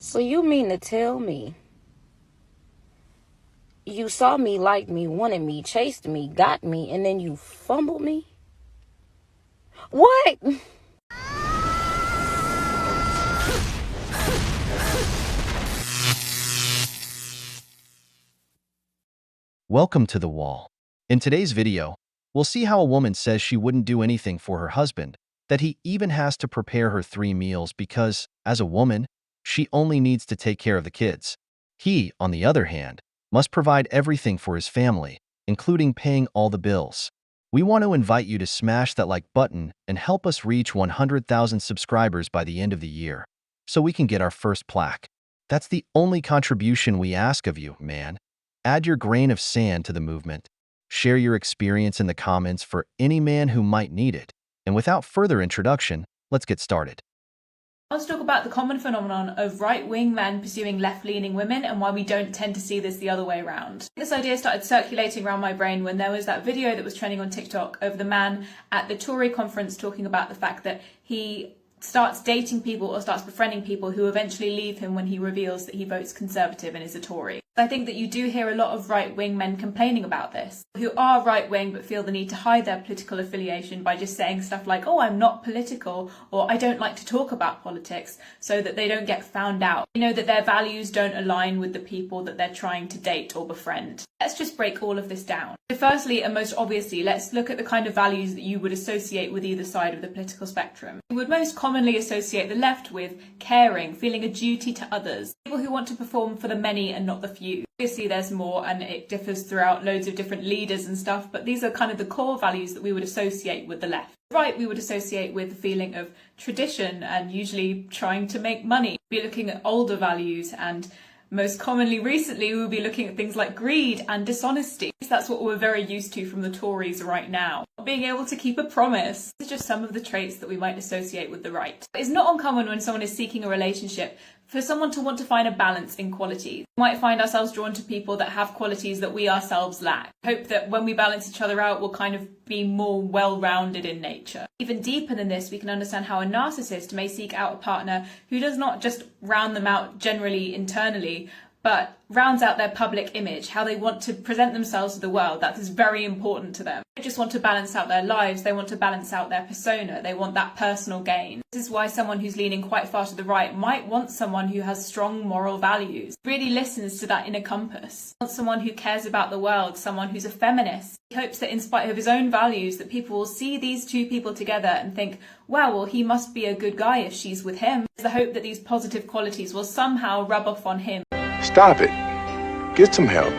So you mean to tell me you saw me, liked me, wanted me, chased me, got me, and then you fumbled me? What? Welcome to The Wall. In today's video, we'll see how a woman says she wouldn't do anything for her husband, that he even has to prepare her 3 meals because, as a woman, she only needs to take care of the kids. He, on the other hand, must provide everything for his family, including paying all the bills. We want to invite you to smash that like button and help us reach 100,000 subscribers by the end of the year, so we can get our first plaque. That's the only contribution we ask of you, man. Add your grain of sand to the movement. Share your experience in the comments for any man who might need it. And without further introduction, let's get started. Let's talk about the common phenomenon of right-wing men pursuing left-leaning women and why we don't tend to see this the other way around. This idea started circulating around my brain when there was that video that was trending on TikTok of the man at the Tory conference talking about the fact that he starts dating people or starts befriending people who eventually leave him when he reveals that he votes Conservative and is a Tory. I think that you do hear a lot of right-wing men complaining about this, who are right-wing but feel the need to hide their political affiliation by just saying stuff like, oh, I'm not political, or I don't like to talk about politics, so that they don't get found out. You know that their values don't align with the people that they're trying to date or befriend. Let's just break all of this down. So firstly, and most obviously, let's look at the kind of values that you would associate with either side of the political spectrum. You would most commonly associate the left with caring, feeling a duty to others, people who want to perform for the many and not the few. Obviously there's more and it differs throughout loads of different leaders and stuff, but these are kind of the core values that we would associate with the left. Right, we would associate with the feeling of tradition and usually trying to make money. We'd be looking at older values, and most commonly recently we will be looking at things like greed and dishonesty. That's what we're very used to from the Tories right now. Being able to keep a promise. These are just some of the traits that we might associate with the right. It's not uncommon when someone is seeking a relationship for someone to want to find a balance in qualities. We might find ourselves drawn to people that have qualities that we ourselves lack. Hope that when we balance each other out, we'll kind of be more well-rounded in nature. Even deeper than this, we can understand how a narcissist may seek out a partner who does not just round them out generally internally, but rounds out their public image, how they want to present themselves to the world. That is very important to them. They just want to balance out their lives, they want to balance out their persona, they want that personal gain. This is why someone who's leaning quite far to the right might want someone who has strong moral values, really listens to that inner compass, wants someone who cares about the world, someone who's a feminist. He hopes that in spite of his own values, that people will see these two people together and think, wow, well, he must be a good guy if she's with him. There's the hope that these positive qualities will somehow rub off on him. Stop it. Get some help.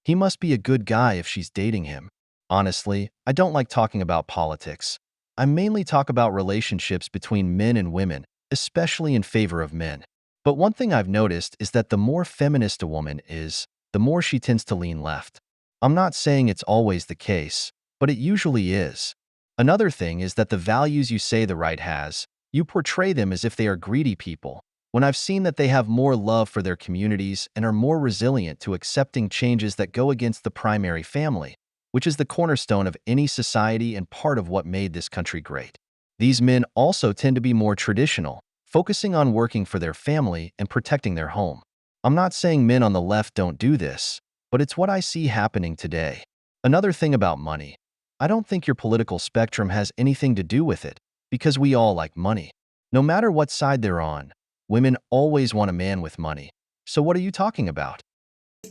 He must be a good guy if she's dating him. Honestly, I don't like talking about politics. I mainly talk about relationships between men and women, especially in favor of men. But one thing I've noticed is that the more feminist a woman is, the more she tends to lean left. I'm not saying it's always the case, but it usually is. Another thing is that the values you say the right has, you portray them as if they are greedy people, when I've seen that they have more love for their communities and are more resilient to accepting changes that go against the primary family, which is the cornerstone of any society and part of what made this country great. These men also tend to be more traditional, focusing on working for their family and protecting their home. I'm not saying men on the left don't do this, but it's what I see happening today. Another thing about money. I don't think your political spectrum has anything to do with it, because we all like money. No matter what side they're on, women always want a man with money. So what are you talking about?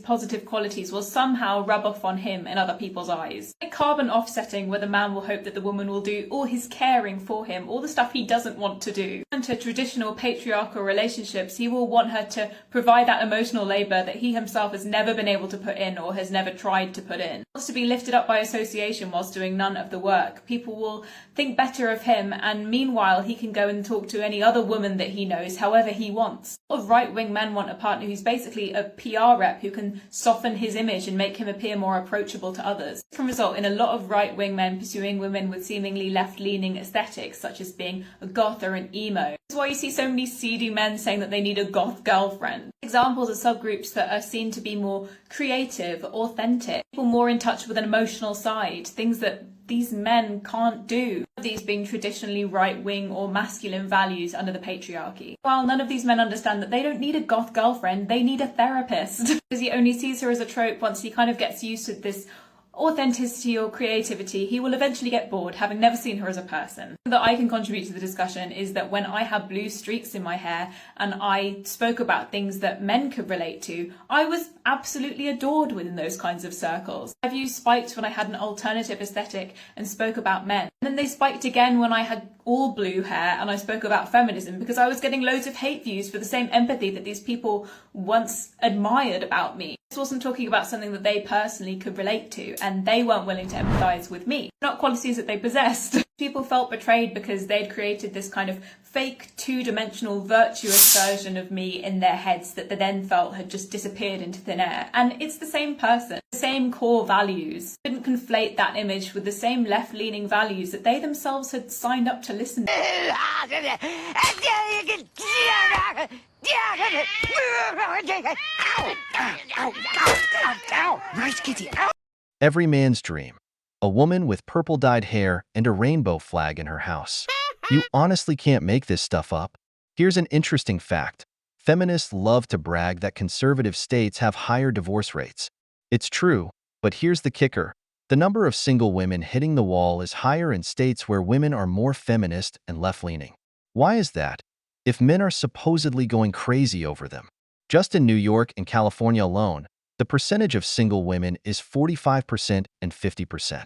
Positive qualities will somehow rub off on him in other people's eyes. Like carbon offsetting, where the man will hope that the woman will do all his caring for him, all the stuff he doesn't want to do. And to traditional patriarchal relationships, he will want her to provide that emotional labour that he himself has never been able to put in or has never tried to put in. He wants to be lifted up by association whilst doing none of the work. People will think better of him, and meanwhile he can go and talk to any other woman that he knows however he wants. A lot of right-wing men want a partner who's basically a PR rep who can soften his image and make him appear more approachable to others. This can result in a lot of right-wing men pursuing women with seemingly left-leaning aesthetics, such as being a goth or an emo. This is why you see so many seedy men saying that they need a goth girlfriend. Examples are subgroups that are seen to be more creative, authentic, people more in touch with an emotional side, things that these men can't do, these being traditionally right-wing or masculine values under the patriarchy. While none of these men understand that they don't need a goth girlfriend, they need a therapist. Because he only sees her as a trope once he kind of gets used to this authenticity or creativity, he will eventually get bored, having never seen her as a person. That I can contribute to the discussion is that when I had blue streaks in my hair and I spoke about things that men could relate to, I was absolutely adored within those kinds of circles. My views spiked when I had an alternative aesthetic and spoke about men. And then they spiked again when I had all blue hair and I spoke about feminism, because I was getting loads of hate views for the same empathy that these people once admired about me. I wasn't talking about something that they personally could relate to, and they weren't willing to empathise with me. Not qualities that they possessed. People felt betrayed because they'd created this kind of fake two-dimensional virtuous version of me in their heads that they then felt had just disappeared into thin air. And it's the same person, the same core values. Couldn't conflate that image with the same left-leaning values that they themselves had signed up to listen to. Nice kitty. Every man's dream. A woman with purple-dyed hair and a rainbow flag in her house. You honestly can't make this stuff up. Here's an interesting fact. Feminists love to brag that conservative states have higher divorce rates. It's true, but here's the kicker. The number of single women hitting the wall is higher in states where women are more feminist and left-leaning. Why is that? If men are supposedly going crazy over them. Just in New York and California alone, the percentage of single women is 45% and 50%.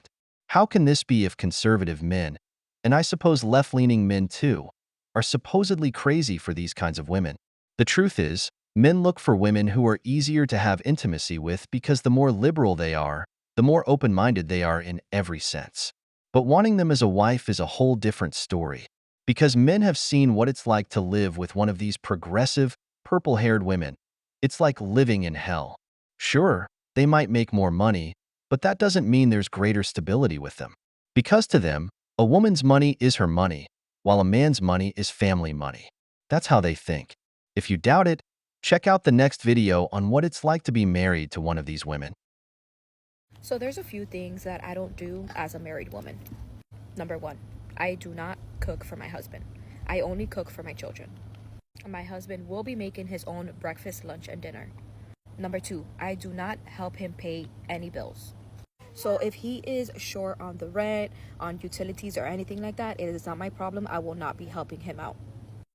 How can this be if conservative men, and I suppose left-leaning men too, are supposedly crazy for these kinds of women? The truth is, men look for women who are easier to have intimacy with because the more liberal they are, the more open-minded they are in every sense. But wanting them as a wife is a whole different story, because men have seen what it's like to live with one of these progressive, purple-haired women. It's like living in hell. Sure, they might make more money, but that doesn't mean there's greater stability with them. Because to them, a woman's money is her money, while a man's money is family money. That's how they think. If you doubt it, check out the next video on what it's like to be married to one of these women. So there's a few things that I don't do as a married woman. Number 1, I do not cook for my husband. I only cook for my children. My husband will be making his own breakfast, lunch, and dinner. Number 2, I do not help him pay any bills. So if he is short on the rent, on utilities, or anything like that, it is not my problem. I will not be helping him out.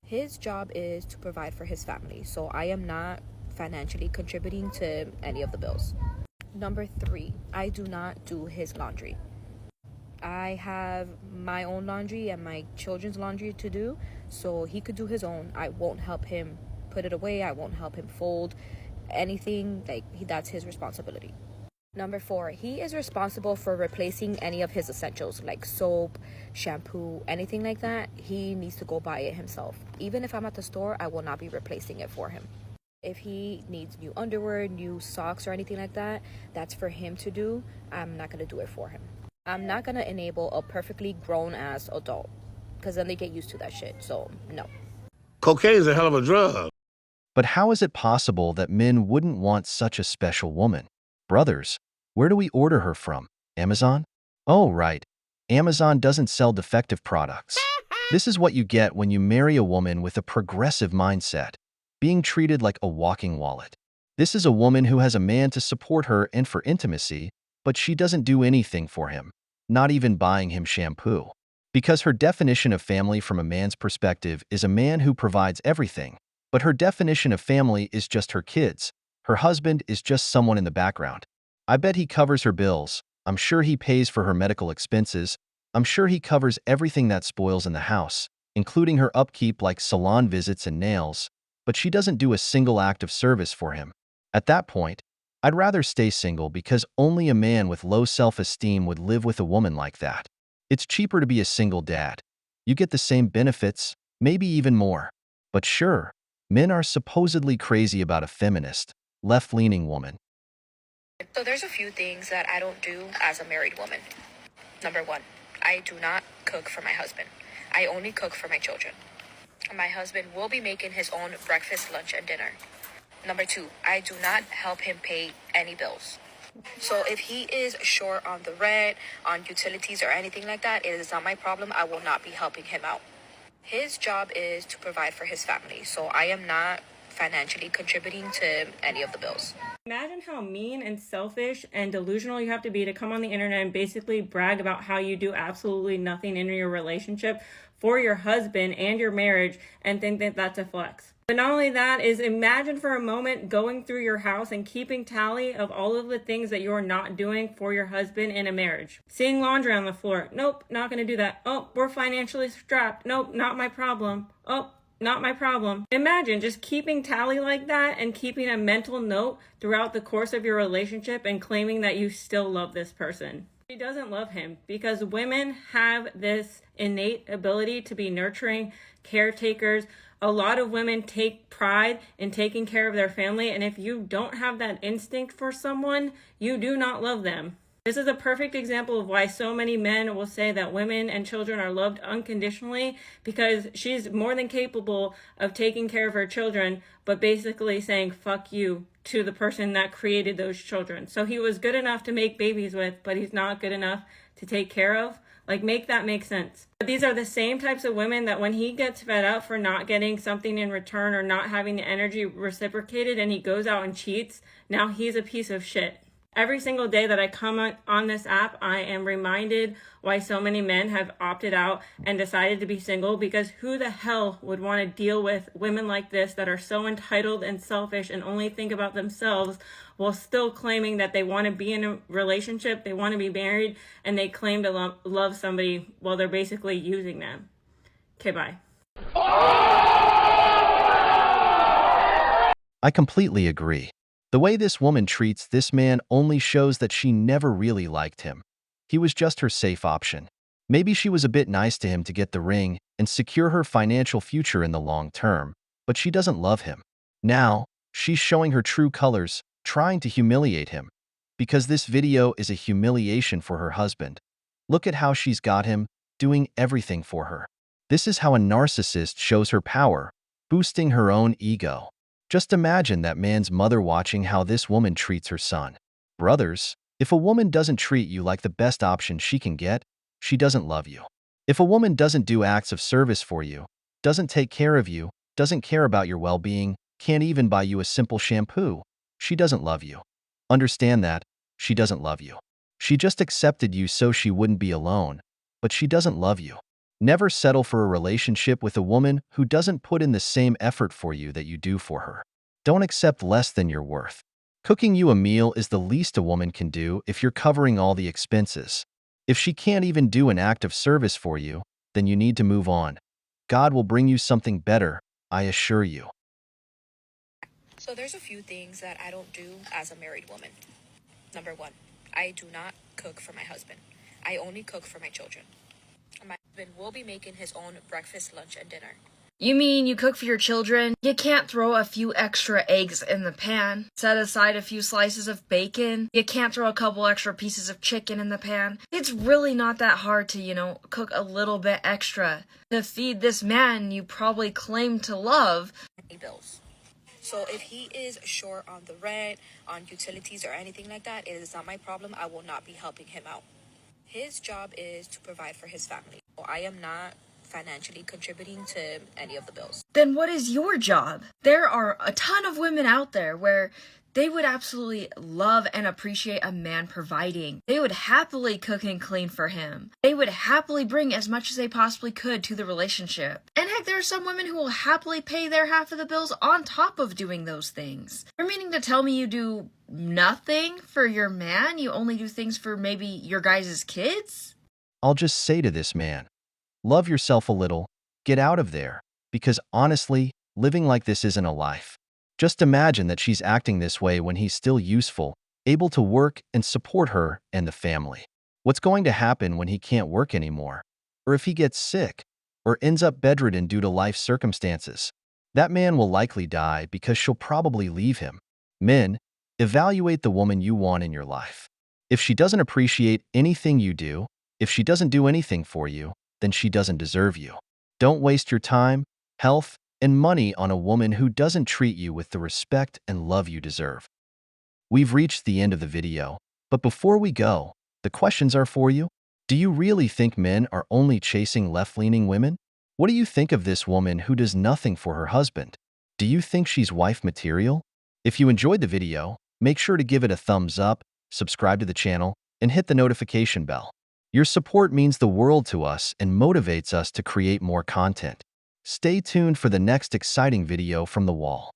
His job is to provide for his family, so I am not financially contributing to any of the bills. Number 3, I do not do his laundry. I have my own laundry and my children's laundry to do, so he could do his own. I won't help him put it away. I won't help him fold anything. That's his responsibility. Number 4, he is responsible for replacing any of his essentials like soap, shampoo, anything like that. He needs to go buy it himself. Even if I'm at the store, I will not be replacing it for him. If he needs new underwear, new socks, or anything like that, that's for him to do. I'm not going to do it for him. I'm not going to enable a perfectly grown-ass adult, because then they get used to that shit, so no. Cocaine is a hell of a drug. But how is it possible that men wouldn't want such a special woman? Brothers, where do we order her from? Amazon? Oh, right. Amazon doesn't sell defective products. This is what you get when you marry a woman with a progressive mindset, being treated like a walking wallet. This is a woman who has a man to support her and for intimacy, but she doesn't do anything for him, not even buying him shampoo. Because her definition of family from a man's perspective is a man who provides everything, but her definition of family is just her kids. Her husband is just someone in the background. I bet he covers her bills. I'm sure he pays for her medical expenses. I'm sure he covers everything that spoils in the house, including her upkeep like salon visits and nails, but she doesn't do a single act of service for him. At that point, I'd rather stay single because only a man with low self-esteem would live with a woman like that. It's cheaper to be a single dad. You get the same benefits, maybe even more. But sure, men are supposedly crazy about a feminist, left-leaning woman. So there's a few things that I don't do as a married woman. Number 1, I do not cook for my husband. I only cook for my children. My husband will be making his own breakfast, lunch, and dinner. Number 2, I do not help him pay any bills. So if he is short on the rent, on utilities, or anything like that, it is not my problem. I will not be helping him out. His job is to provide for his family, so I am not financially contributing to any of the bills. Imagine how mean and selfish and delusional you have to be to come on the internet and basically brag about how you do absolutely nothing in your relationship for your husband and your marriage and think that that's a flex. But not only that is, imagine for a moment going through your house and keeping tally of all of the things that you're not doing for your husband in a marriage. Seeing laundry on the floor. Nope, not going to do that. Oh, we're financially strapped. Nope, not my problem. Oh, not my problem. Imagine just keeping tally like that and keeping a mental note throughout the course of your relationship and claiming that you still love this person. She doesn't love him because women have this innate ability to be nurturing, caretakers. A lot of women take pride in taking care of their family, and if you don't have that instinct for someone, you do not love them. This is a perfect example of why so many men will say that women and children are loved unconditionally, because she's more than capable of taking care of her children, but basically saying fuck you to the person that created those children. So he was good enough to make babies with, but he's not good enough to take care of. Like, make that make sense. But these are the same types of women that when he gets fed up for not getting something in return or not having the energy reciprocated and he goes out and cheats, now he's a piece of shit. Every single day that I come on this app, I am reminded why so many men have opted out and decided to be single, because who the hell would want to deal with women like this that are so entitled and selfish and only think about themselves while still claiming that they want to be in a relationship, they want to be married, and they claim to love somebody while they're basically using them. Okay, bye. I completely agree. The way this woman treats this man only shows that she never really liked him. He was just her safe option. Maybe she was a bit nice to him to get the ring and secure her financial future in the long term, but she doesn't love him. Now, she's showing her true colors, trying to humiliate him. Because this video is a humiliation for her husband. Look at how she's got him, doing everything for her. This is how a narcissist shows her power, boosting her own ego. Just imagine that man's mother watching how this woman treats her son. Brothers, if a woman doesn't treat you like the best option she can get, she doesn't love you. If a woman doesn't do acts of service for you, doesn't take care of you, doesn't care about your well-being, can't even buy you a simple shampoo, she doesn't love you. Understand that, she doesn't love you. She just accepted you so she wouldn't be alone, but she doesn't love you. Never settle for a relationship with a woman who doesn't put in the same effort for you that you do for her. Don't accept less than your worth. Cooking you a meal is the least a woman can do if you're covering all the expenses. If she can't even do an act of service for you, then you need to move on. God will bring you something better, I assure you. So there's a few things that I don't do as a married woman. Number one, I do not cook for my husband. I only cook for my children. My husband will be making his own breakfast, lunch, and dinner. You mean you cook for your children? You can't throw a few extra eggs in the pan, set aside a few slices of bacon. You can't throw a couple extra pieces of chicken in the pan. It's really not that hard to, cook a little bit extra to feed this man you probably claim to love. Bills. So if he is short on the rent, on utilities, or anything like that, it is not my problem. I will not be helping him out. His job is to provide for his family. So I am not financially contributing to any of the bills. Then what is your job? There are a ton of women out there where they would absolutely love and appreciate a man providing. They would happily cook and clean for him. They would happily bring as much as they possibly could to the relationship. And heck, there are some women who will happily pay their half of the bills on top of doing those things. You're meaning to tell me you do nothing for your man? You only do things for maybe your guys' kids? I'll just say to this man, love yourself a little, get out of there, because honestly, living like this isn't a life. Just imagine that she's acting this way when he's still useful, able to work and support her and the family. What's going to happen when he can't work anymore? Or if he gets sick, or ends up bedridden due to life circumstances? That man will likely die because she'll probably leave him. Men, evaluate the woman you want in your life. If she doesn't appreciate anything you do, if she doesn't do anything for you, then she doesn't deserve you. Don't waste your time, health, and money on a woman who doesn't treat you with the respect and love you deserve. We've reached the end of the video. But before we go, the questions are for you. Do you really think men are only chasing left-leaning women? What do you think of this woman who does nothing for her husband? Do you think she's wife material? If you enjoyed the video, make sure to give it a thumbs up, subscribe to the channel, and hit the notification bell. Your support means the world to us and motivates us to create more content. Stay tuned for the next exciting video from the wall.